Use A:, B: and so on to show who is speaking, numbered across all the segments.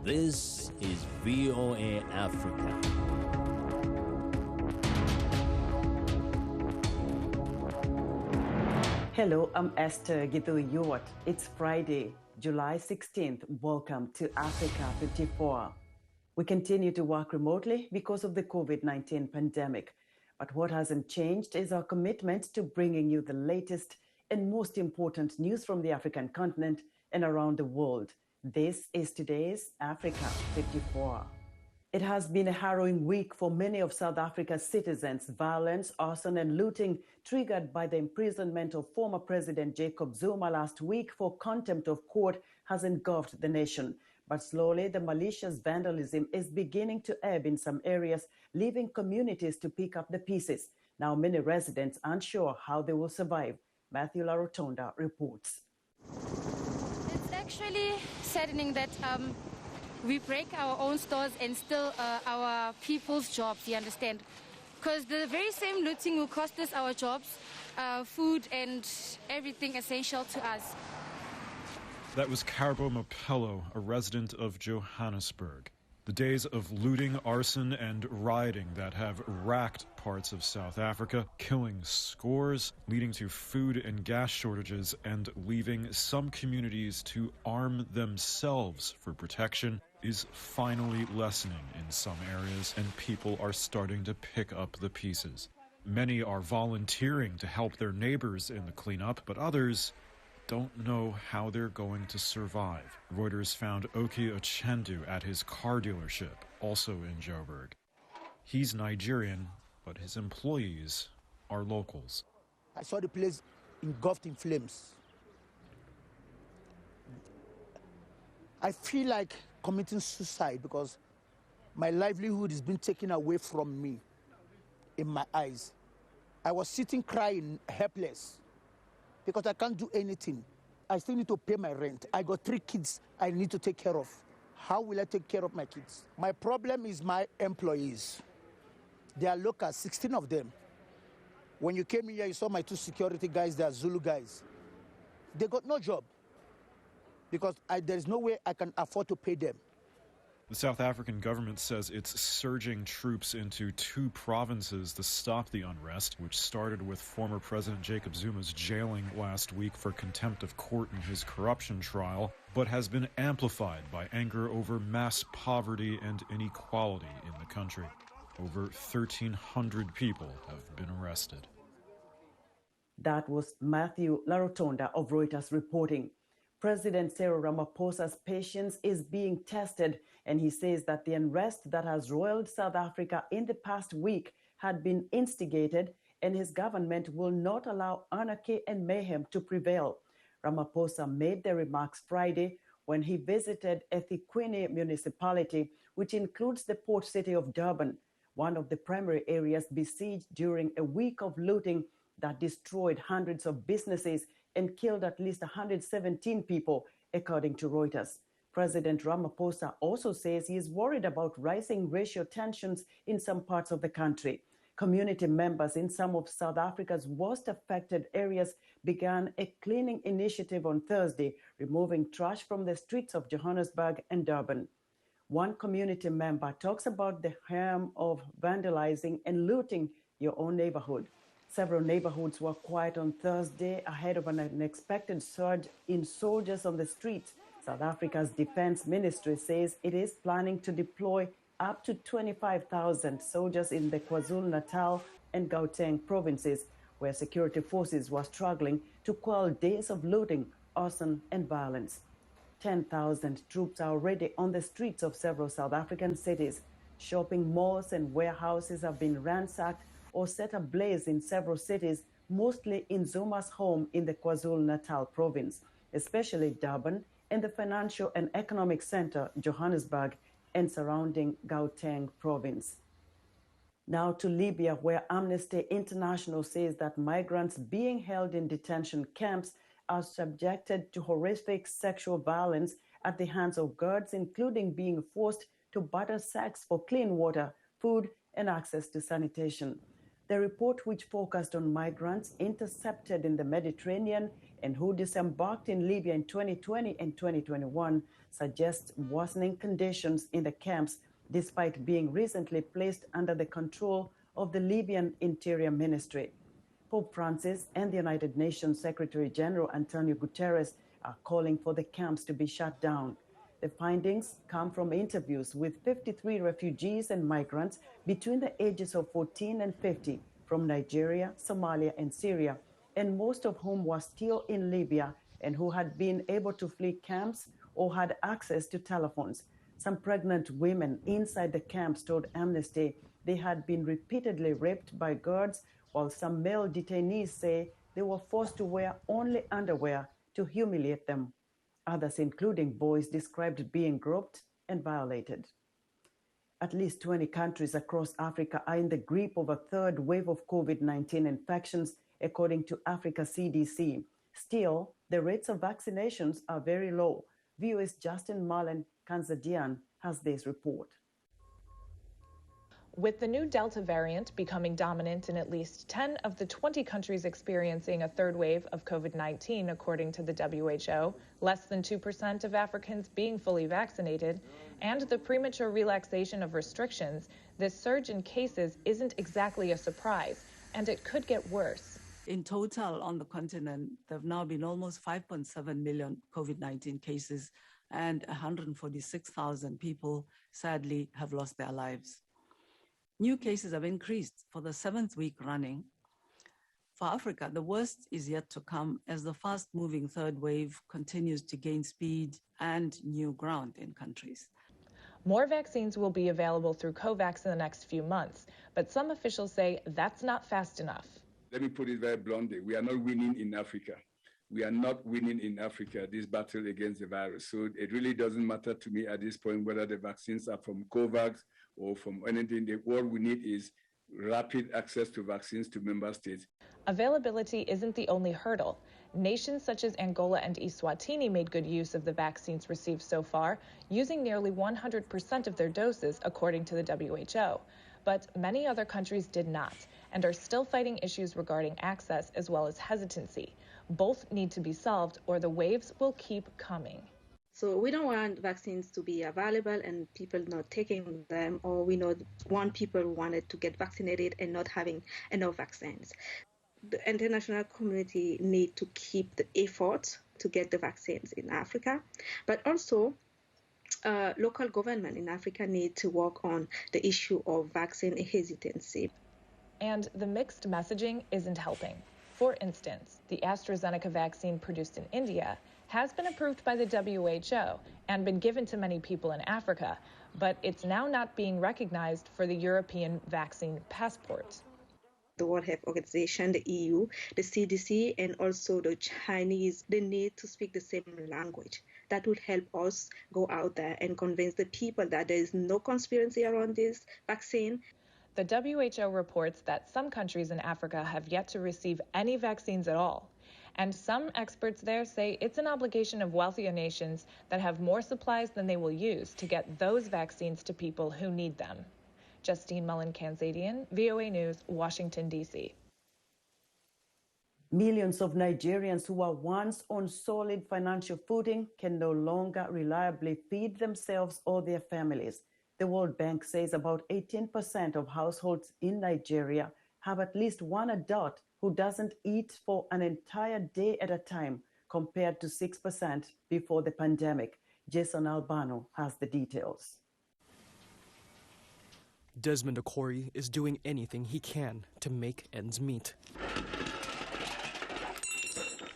A: This is VOA Africa.
B: Hello, I'm Esther Githui-Ewart. It's Friday, July 16th. Welcome to Africa 54. We continue to work remotely because of the COVID-19 pandemic. But what hasn't changed is our commitment to bringing you the latest and most important news from the African continent and around the world. This is today's Africa 54. It has been a harrowing week for many of South Africa's citizens. Violence, arson, and looting triggered by the imprisonment of former President Jacob Zuma last week for contempt of court has engulfed the nation. But slowly, the malicious vandalism is beginning to ebb in some areas, leaving communities to pick up the pieces. Now, many residents aren't sure how they will survive. Matthew Larotonda reports.
C: It's actually saddening that we break our own stores and steal our people's jobs, you understand? Because the very same looting will cost us our jobs, food and everything essential to us.
D: That was Karbo Mapello, a resident of Johannesburg. The days of looting, arson, and rioting that have racked parts of South Africa, killing scores, leading to food and gas shortages, and leaving some communities to arm themselves for protection, is finally lessening in some areas, and people are starting to pick up the pieces. Many are volunteering to help their neighbors in the cleanup, but others don't know how they're going to survive. Reuters found Oki Ochendu at his car dealership, also in Joburg. He's Nigerian, but his employees are locals.
E: I saw the place engulfed in flames. I feel like committing suicide because my livelihood is being taken away from me in my eyes. I was sitting crying, helpless, because I can't do anything. I still need to pay my rent. I got 3 kids I need to take care of. How will I take care of my kids? My problem is my employees. They are local, 16 of them. When you came here, you saw my 2 security guys, they are Zulu guys. They got no job because there is no way I can afford to pay them.
D: The South African government says it's surging troops into 2 provinces to stop the unrest, which started with former President Jacob Zuma's jailing last week for contempt of court in his corruption trial, but has been amplified by anger over mass poverty and inequality in the country. Over 1,300 people have been arrested.
B: That was Matthew Larotonda of Reuters reporting. President Cyril Ramaphosa's patience is being tested, and he says that the unrest that has roiled South Africa in the past week had been instigated, and his government will not allow anarchy and mayhem to prevail. Ramaphosa made the remarks Friday when he visited eThekwini municipality, which includes the port city of Durban, one of the primary areas besieged during a week of looting that destroyed hundreds of businesses and killed at least 117 people, according to Reuters. President Ramaphosa also says he is worried about rising racial tensions in some parts of the country. Community members in some of South Africa's worst affected areas began a cleaning initiative on Thursday, removing trash from the streets of Johannesburg and Durban. One community member talks about the harm of vandalizing and looting your own neighborhood. Several neighborhoods were quiet on Thursday ahead of an unexpected surge in soldiers on the streets. South Africa's Defense Ministry says it is planning to deploy up to 25,000 soldiers in the KwaZulu-Natal and Gauteng provinces, where security forces were struggling to quell days of looting, arson, and violence. 10,000 troops are already on the streets of several South African cities. Shopping malls and warehouses have been ransacked or set ablaze in several cities, mostly in Zuma's home in the KwaZulu-Natal province, especially Durban and the financial and economic center, Johannesburg, and surrounding Gauteng province. Now to Libya, where Amnesty International says that migrants being held in detention camps are subjected to horrific sexual violence at the hands of guards, including being forced to barter sex for clean water, food, and access to sanitation. The report, which focused on migrants intercepted in the Mediterranean and who disembarked in Libya in 2020 and 2021, suggests worsening conditions in the camps despite being recently placed under the control of the Libyan Interior Ministry. Pope Francis and the United Nations Secretary General Antonio Guterres are calling for the camps to be shut down. The findings come from interviews with 53 refugees and migrants between the ages of 14 and 50 from Nigeria, Somalia, and Syria, and most of whom were still in Libya and who had been able to flee camps or had access to telephones. Some pregnant women inside the camps told Amnesty they had been repeatedly raped by guards, while some male detainees say they were forced to wear only underwear to humiliate them. Others, including boys, described being groped and violated. At least 20 countries across Africa are in the grip of a third wave of COVID-19 infections, according to Africa CDC. Still, the rates of vaccinations are very low. VOA's Justin Marlin Kanzadian has this report.
F: With the new Delta variant becoming dominant in at least 10 of the 20 countries experiencing a third wave of COVID-19, according to the WHO, less than 2% of Africans being fully vaccinated, and the premature relaxation of restrictions, this surge in cases isn't exactly a surprise, and it could get worse.
G: In total, on the continent, there have now been almost 5.7 million COVID-19 cases, and 146,000 people, sadly, have lost their lives. New cases have increased for the 7th week running. For Africa, the worst is yet to come as the fast-moving third wave continues to gain speed and new ground in countries.
F: More vaccines will be available through COVAX in the next few months, but some officials say that's not fast enough.
H: Let me put it very bluntly. We are not winning in Africa. We are not winning in Africa, this battle against the virus. So it really doesn't matter to me at this point whether the vaccines are from COVAX or from anything. What we need is rapid access to vaccines to member states.
F: Availability isn't the only hurdle. Nations such as Angola and Eswatini made good use of the vaccines received so far, using nearly 100% of their doses, according to the WHO. But many other countries did not, and are still fighting issues regarding access as well as hesitancy. Both need to be solved, or the waves will keep coming.
I: So we don't want vaccines to be available and people not taking them, or we don't want people who wanted to get vaccinated and not having enough vaccines. The international community need to keep the effort to get the vaccines in Africa, but also local government in Africa need to work on the issue of vaccine hesitancy.
F: And the mixed messaging isn't helping. For instance, the AstraZeneca vaccine produced in India has been approved by the WHO and been given to many people in Africa, but it's now not being recognized for the European vaccine passport.
I: The World Health Organization, the EU, the CDC, and also the Chinese, they need to speak the same language. That would help us go out there and convince the people that there is no conspiracy around this vaccine.
F: The WHO reports that some countries in Africa have yet to receive any vaccines at all. And some experts there say it's an obligation of wealthier nations that have more supplies than they will use to get those vaccines to people who need them. Justine Mullen-Kanzadian, VOA News, Washington, D.C.
B: Millions of Nigerians who were once on solid financial footing can no longer reliably feed themselves or their families. The World Bank says about 18% of households in Nigeria have at least one adult who doesn't eat for an entire day at a time, compared to 6% before the pandemic. Jason Albano has the details.
J: Desmond Okori is doing anything he can to make ends meet.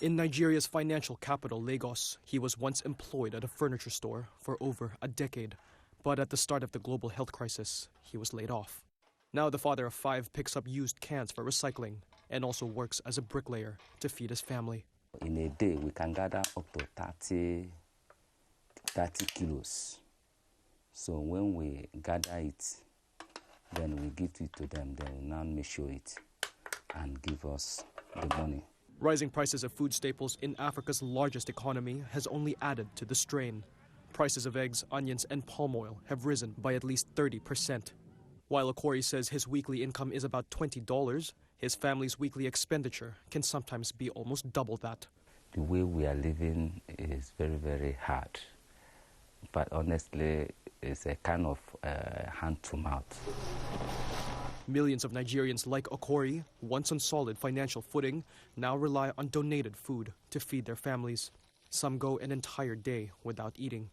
J: In Nigeria's financial capital, Lagos, he was once employed at a furniture store for over a decade. But at the start of the global health crisis, he was laid off. Now the father of 5 picks up used cans for recycling and also works as a bricklayer to feed his family.
K: In a day, we can gather up to 30 kilos. So when we gather it, then we give it to them. They will now measure it and give us the money.
J: Rising prices of food staples in Africa's largest economy has only added to the strain. Prices of eggs, onions, and palm oil have risen by at least 30%. While Okori says his weekly income is about $20, his family's weekly expenditure can sometimes be almost double that.
K: The way we are living is very, very hard. But honestly, it's a kind of hand to mouth.
J: Millions of Nigerians like Okori, once on solid financial footing, now rely on donated food to feed their families. Some go an entire day without eating.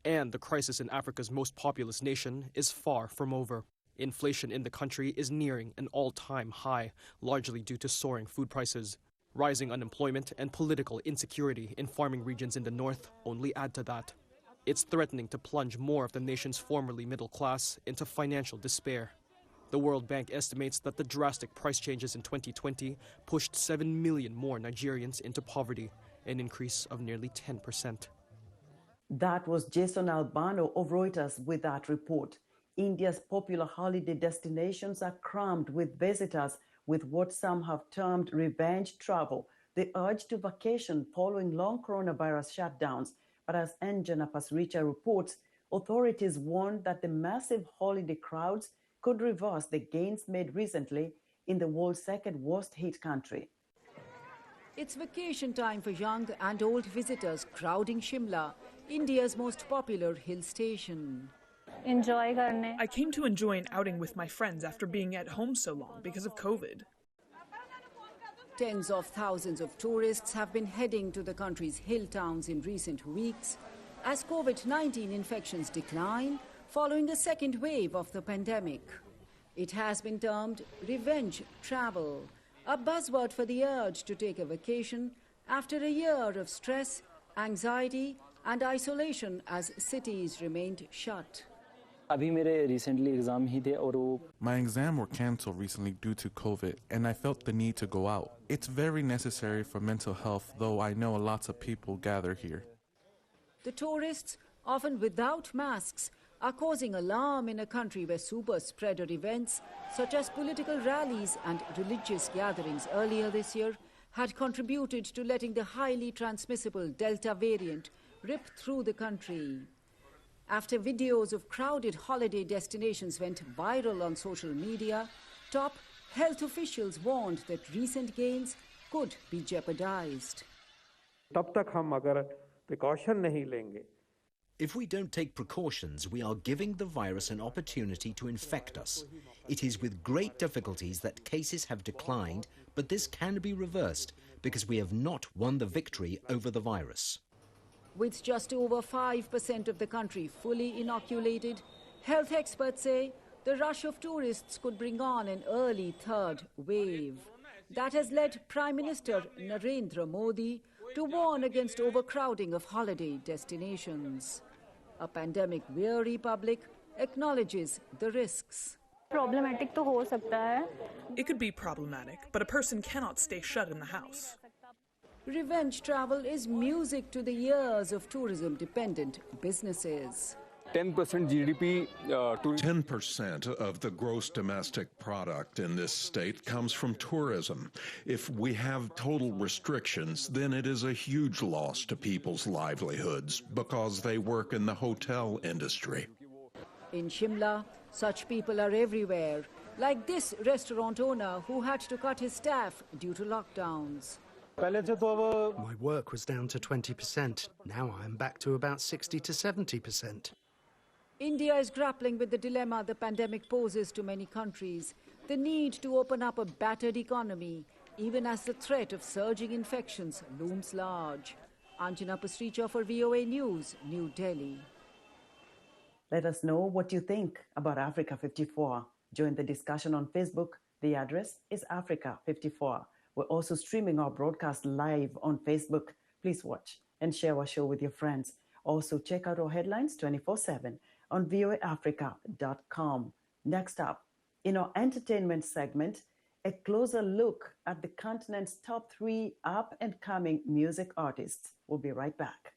J: And the crisis in Africa's most populous nation is far from over. Inflation in the country is nearing an all-time high, largely due to soaring food prices. Rising unemployment and political insecurity in farming regions in the north only add to that. It's threatening to plunge more of the nation's formerly middle class into financial despair. The World Bank estimates that the drastic price changes in 2020 pushed 7 million more Nigerians into poverty, an increase of nearly 10%.
B: That was Jason Albano of Reuters with that report. India's popular holiday destinations are crammed with visitors with what some have termed revenge travel, the urge to vacation following long coronavirus shutdowns. But as Anjana Pasricha reports, authorities warned that the massive holiday crowds could reverse the gains made recently in the world's second worst hit country.
L: It's vacation time for young and old visitors crowding Shimla, India's most popular hill station.
M: I came to enjoy an outing with my friends after being at home so long because of COVID.
L: Tens of thousands of tourists have been heading to the country's hill towns in recent weeks as COVID-19 infections decline following a second wave of the pandemic. It has been termed revenge travel, a buzzword for the urge to take a vacation after a year of stress, anxiety and isolation as cities remained shut.
N: My exams were cancelled recently due to COVID, and I felt the need to go out. It's very necessary for mental health, though I know lots of people gather here.
L: The tourists, often without masks, are causing alarm in a country where super spreader events, such as political rallies and religious gatherings earlier this year, had contributed to letting the highly transmissible Delta variant rip through the country. After videos of crowded holiday destinations went viral on social media, top health officials warned that recent gains could be jeopardized.
O: If we don't take precautions, we are giving the virus an opportunity to infect us. It is with great difficulties that cases have declined, but this can be reversed because we have not won the victory over the virus.
L: With just over 5% of the country fully inoculated, health experts say the rush of tourists could bring on an early third wave. That has led Prime Minister Narendra Modi to warn against overcrowding of holiday destinations. A pandemic-weary public acknowledges the risks.
M: It could be problematic, but a person cannot stay shut in the house.
L: Revenge travel is music to the ears of tourism-dependent businesses.
P: 10% GDP. 10% of the gross domestic product in this state comes from tourism. If we have total restrictions, then it is a huge loss to people's livelihoods because they work in the hotel industry.
L: In Shimla, such people are everywhere, like this restaurant owner who had to cut his staff due to lockdowns.
Q: My work was down to 20%. Now I am back to about 60 to 70%.
L: India is grappling with the dilemma the pandemic poses to many countries, the need to open up a battered economy, even as the threat of surging infections looms large. Anjana Pasricha for VOA News, New Delhi.
B: Let us know what you think about Africa 54. Join the discussion on Facebook. The address is Africa 54. We're also streaming our broadcast live on Facebook. Please watch and share our show with your friends. Also, check out our headlines 24/7 on voaafrica.com. Next up, in our entertainment segment, a closer look at the continent's top 3 up-and-coming music artists. We'll be right back.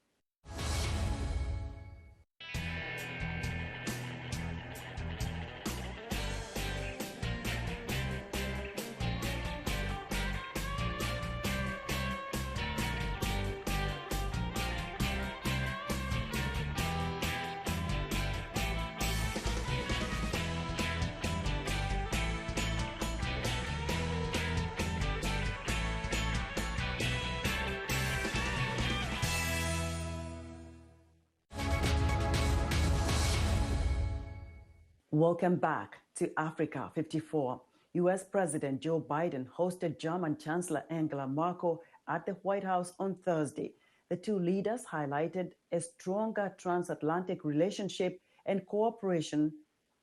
B: Welcome back to Africa 54. U.S. President Joe Biden hosted German Chancellor Angela Merkel at the White House on Thursday. The two leaders highlighted a stronger transatlantic relationship and cooperation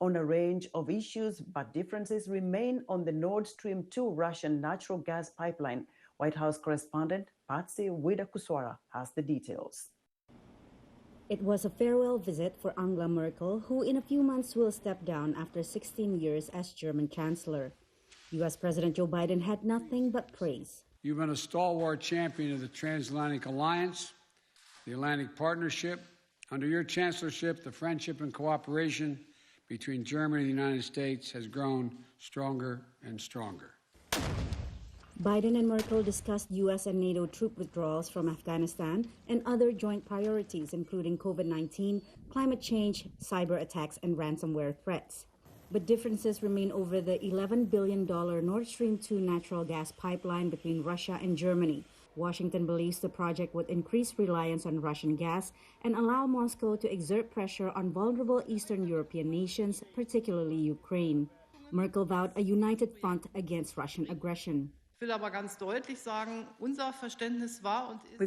B: on a range of issues, but differences remain on the Nord Stream 2 Russian natural gas pipeline. White House correspondent Patsy Widakuswara has the details.
R: It was a farewell visit for Angela Merkel, who in a few months will step down after 16 years as German Chancellor. U.S. President Joe Biden had nothing but praise.
S: You've been a stalwart champion of the Transatlantic Alliance, the Atlantic Partnership. Under your chancellorship, the friendship and cooperation between Germany and the United States has grown stronger and stronger.
R: Biden and Merkel discussed U.S. and NATO troop withdrawals from Afghanistan and other joint priorities, including COVID-19, climate change, cyber attacks, and ransomware threats. But differences remain over the $11 billion Nord Stream 2 natural gas pipeline between Russia and Germany. Washington believes the project would increase reliance on Russian gas and allow Moscow to exert pressure on vulnerable Eastern European nations, particularly Ukraine. Merkel vowed a united front against Russian aggression.
T: We've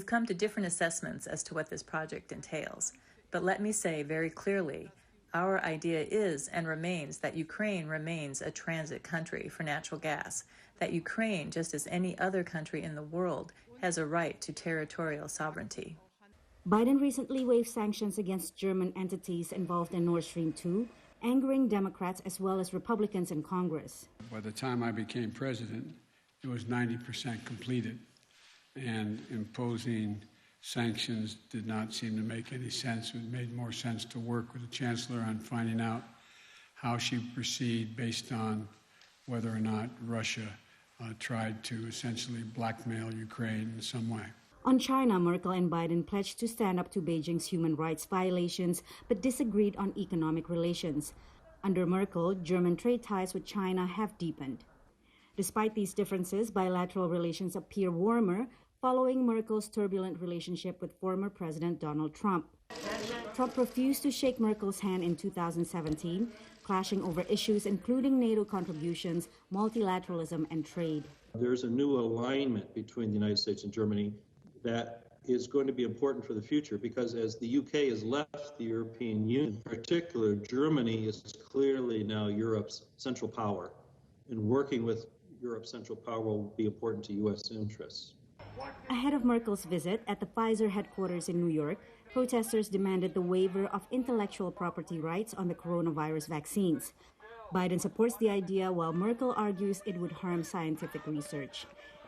T: come to different assessments as to what this project entails, but let me say very clearly, our idea is and remains that Ukraine remains a transit country for natural gas, that Ukraine, just as any other country in the world, has a right to territorial sovereignty.
R: Biden recently waived sanctions against German entities involved in Nord Stream 2, angering Democrats as well as Republicans in Congress.
S: By the time I became president, it was 90% completed, and imposing sanctions did not seem to make any sense. It made more sense to work with the Chancellor on finding out how she would proceed based on whether or not Russia tried to essentially blackmail Ukraine in some way.
R: On China, Merkel and Biden pledged to stand up to Beijing's human rights violations, but disagreed on economic relations. Under Merkel, German trade ties with China have deepened. Despite these differences, bilateral relations appear warmer following Merkel's turbulent relationship with former President Donald Trump. Trump refused to shake Merkel's hand in 2017, clashing over issues including NATO contributions, multilateralism, and trade.
U: There's a new alignment between the United States and Germany that is going to be important for the future, because as the UK has left the European Union, in particular, Germany is clearly now Europe's central power, and working with Europe's central power will be important to U.S. interests.
R: Ahead of Merkel's visit at the Pfizer headquarters in New York, protesters demanded the waiver of intellectual property rights on the coronavirus vaccines. Biden supports the idea, while Merkel argues it would harm scientific research.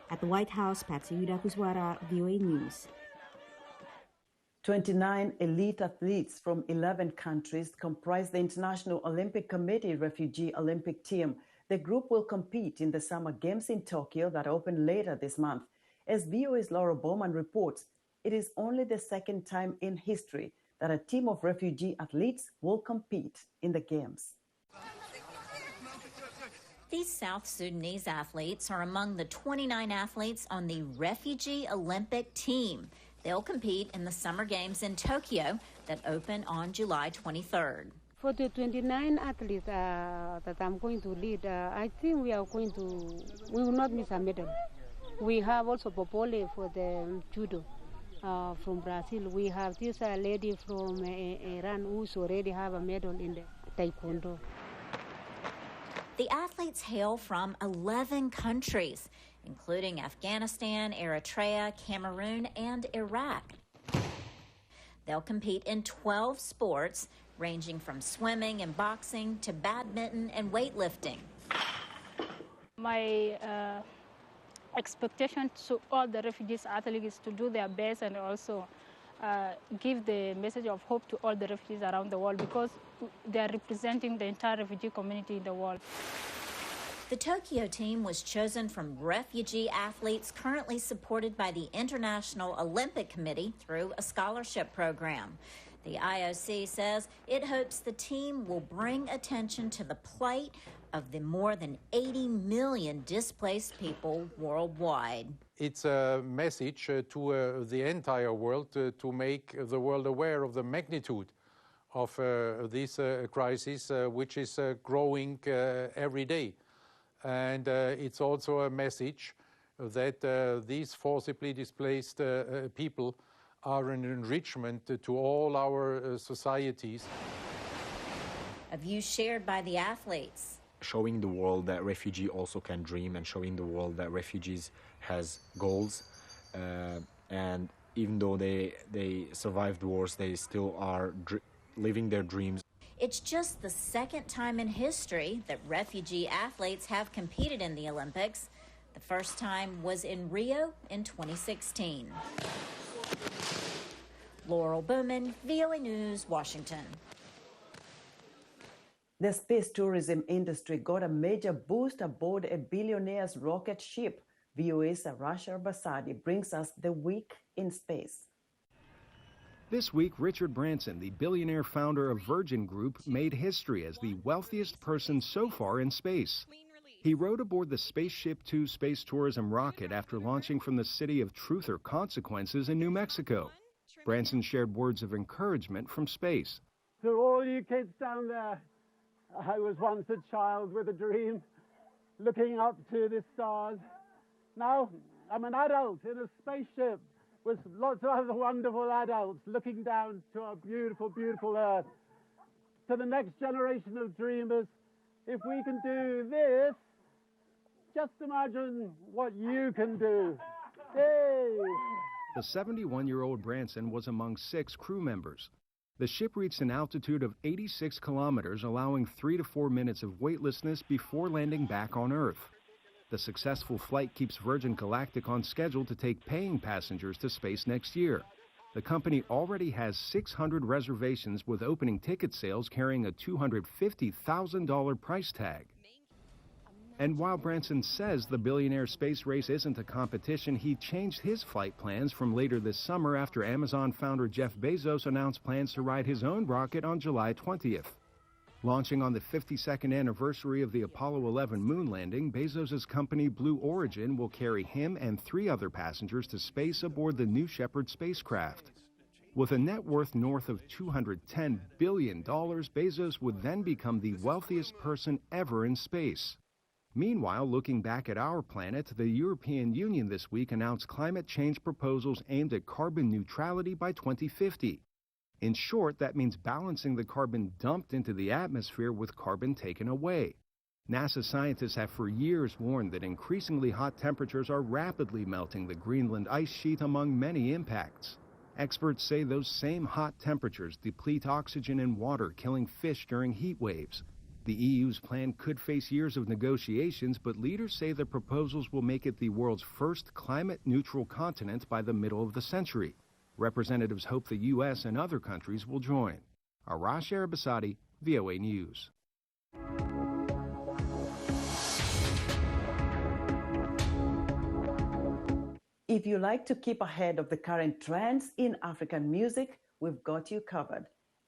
R: At the White House, Patsy Widakuswara, VOA News.
B: 29 elite athletes from 11 countries comprise the International Olympic Committee Refugee Olympic team. The group will compete in the Summer Games in Tokyo that open later this month. As VOA's Laura Bowman reports, it is only the second time in history that a team of refugee athletes will compete in the Games.
V: These South Sudanese athletes are among the 29 athletes on the Refugee Olympic team. They'll compete in the Summer Games in Tokyo that open on July 23rd.
W: For the 29 athletes that I'm going to lead, I think we will not miss a medal. We have also Popole for the judo from Brazil. We have this lady from Iran who's already have a medal in the taekwondo.
V: The athletes hail from 11 countries, including Afghanistan, Eritrea, Cameroon, and Iraq. They'll compete in 12 sports, ranging from swimming and boxing to badminton and weightlifting.
X: My expectation to all the refugees athletes is to do their best and also give the message of hope to all the refugees around the world, because they are representing the entire refugee community in the world.
V: The Tokyo team was chosen from refugee athletes currently supported by the International Olympic Committee through a scholarship program. The IOC says it hopes the team will bring attention to the plight of the more than 80 million displaced people worldwide.
Y: It's a message to the entire world to make the world aware of the magnitude
A: of this crisis, which is growing every day. And it's also a message that these forcibly displaced people are an enrichment to all our societies.
V: A view shared by the athletes.
C: Showing the world that refugee also can dream, and showing the world that refugees has goals, and even though they survived wars, they still are living their dreams.
V: It's just the second time in history that refugee athletes have competed in the Olympics. The first time was in Rio in 2016. Laurel Bowman, VOA News, Washington.
B: The space tourism industry got a major boost aboard a billionaire's rocket ship. VOA's Rasha Basadi brings us the week in space.
D: This week, Richard Branson, the billionaire founder of Virgin Group, made history as the wealthiest person so far in space. He rode aboard the Spaceship Two space tourism rocket after launching from the city of Truth or Consequences in New Mexico. Branson shared words of encouragement from space.
E: To all you kids down there, I was once a child with a dream, looking up to the stars. Now I'm an adult in a spaceship with lots of other wonderful adults looking down to our beautiful, beautiful Earth. To the next generation of dreamers, if we can do this, just imagine what you can do. Yay!
D: The 71-year-old Branson was among 6 crew members. The ship reached an altitude of 86 kilometers, allowing 3 to 4 minutes of weightlessness before landing back on Earth. The successful flight keeps Virgin Galactic on schedule to take paying passengers to space next year. The company already has 600 reservations, with opening ticket sales carrying a $250,000 price tag. And while Branson says the billionaire space race isn't a competition, he changed his flight plans from later this summer after Amazon founder Jeff Bezos announced plans to ride his own rocket on July 20th. Launching on the 52nd anniversary of the Apollo 11 moon landing, Bezos' company Blue Origin will carry him and 3 other passengers to space aboard the New Shepard spacecraft. With a net worth north of $210 billion, Bezos would then become the wealthiest person ever in space. Meanwhile, looking back at our planet, the European Union this week announced climate change proposals aimed at carbon neutrality by 2050. In short, that means balancing the carbon dumped into the atmosphere with carbon taken away. NASA scientists have for years warned that increasingly hot temperatures are rapidly melting the Greenland ice sheet, among many impacts. Experts say those same hot temperatures deplete oxygen in water, killing fish during heat waves. The EU's plan could face years of negotiations, but leaders say the proposals will make it the world's first climate-neutral continent by the middle of the century. Representatives hope the U.S. and other countries will join. Arash Arabasadi, VOA News.
B: If you like to keep ahead of the current trends in African music, we've got you covered.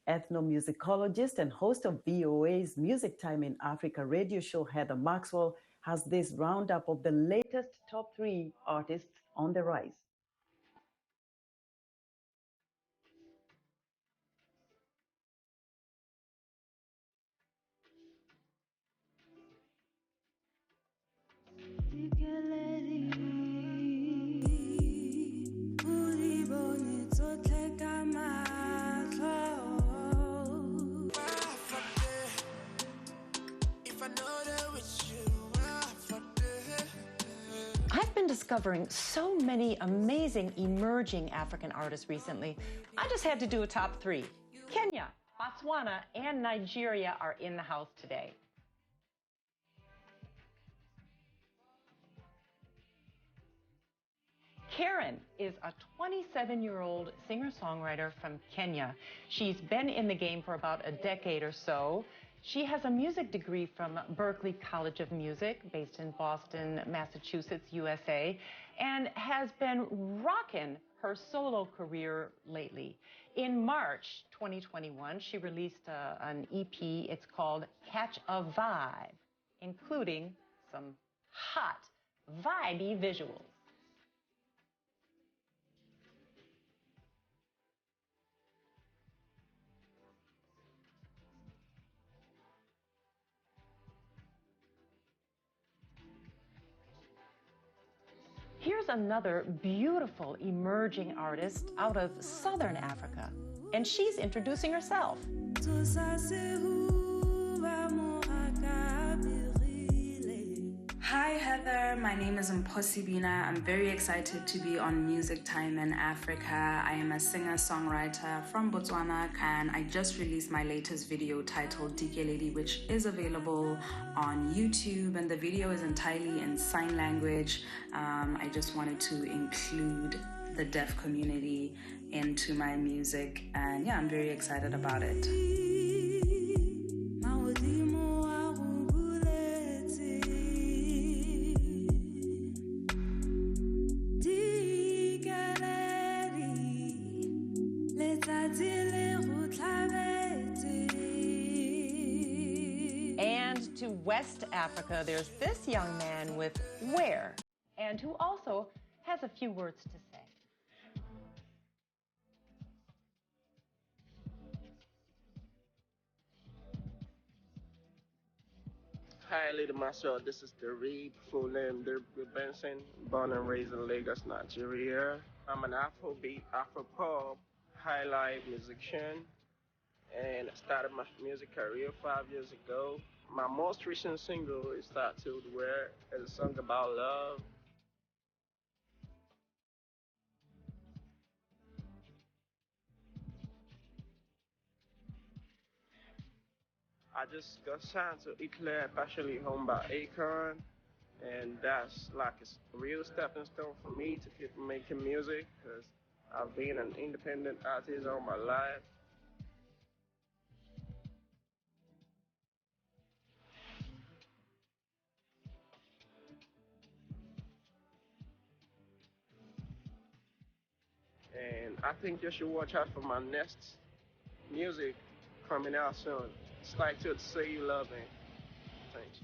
B: Ethnomusicologist and host of VOA's Music Time in Africa radio show, Heather Maxwell, has this roundup of the latest top 3 artists on the rise.
Y: I've been discovering so many amazing emerging African artists recently. I just had to do a top 3. Kenya, Botswana, and Nigeria are in the house today. Karen is a 27-year-old singer-songwriter from Kenya. She's been in the game for about a decade or so. She has a music degree from Berklee College of Music, based in Boston, Massachusetts, USA, and has been rocking her solo career lately. In March 2021, she released an EP. It's called Catch a Vibe, including some hot, vibey visuals. Here's another beautiful emerging artist out of Southern Africa, and she's introducing herself.
F: Hi Heather, my name is Mposibina. I'm very excited to be on Music Time in Africa. I am a singer-songwriter from Botswana, and I just released my latest video titled Dikeledi, which is available on YouTube, and the video is entirely in sign language. I just wanted to include the deaf community into my music, and yeah, I'm very excited about it.
Y: And to West Africa, there's this young man with Where, and who also has a few words to say.
G: Hi, Lady Master. This is Derib, full name Branson, born and raised in Lagos, Nigeria. I'm an Afrobeat, Afropop, highlight musician, and I started my music career 5 years ago. My most recent single is titled Where, is a song about love. I just got signed to Eclair, partially home by Akon, and that's like a real stepping stone for me to keep making music, because I've been an independent artist all my life. And I think you should watch out for my next music coming out soon. It's like to say you love me. Thanks.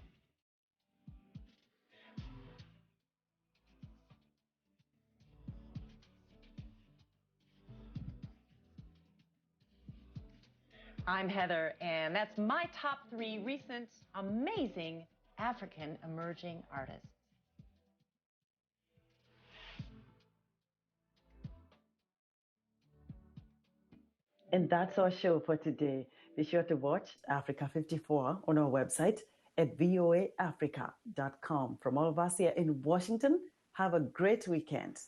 Y: I'm Heather, and that's my top 3 recent amazing African emerging artists.
B: And that's our show for today. Be sure to watch Africa 54 on our website at voaafrica.com. From all of us here in Washington, have a great weekend.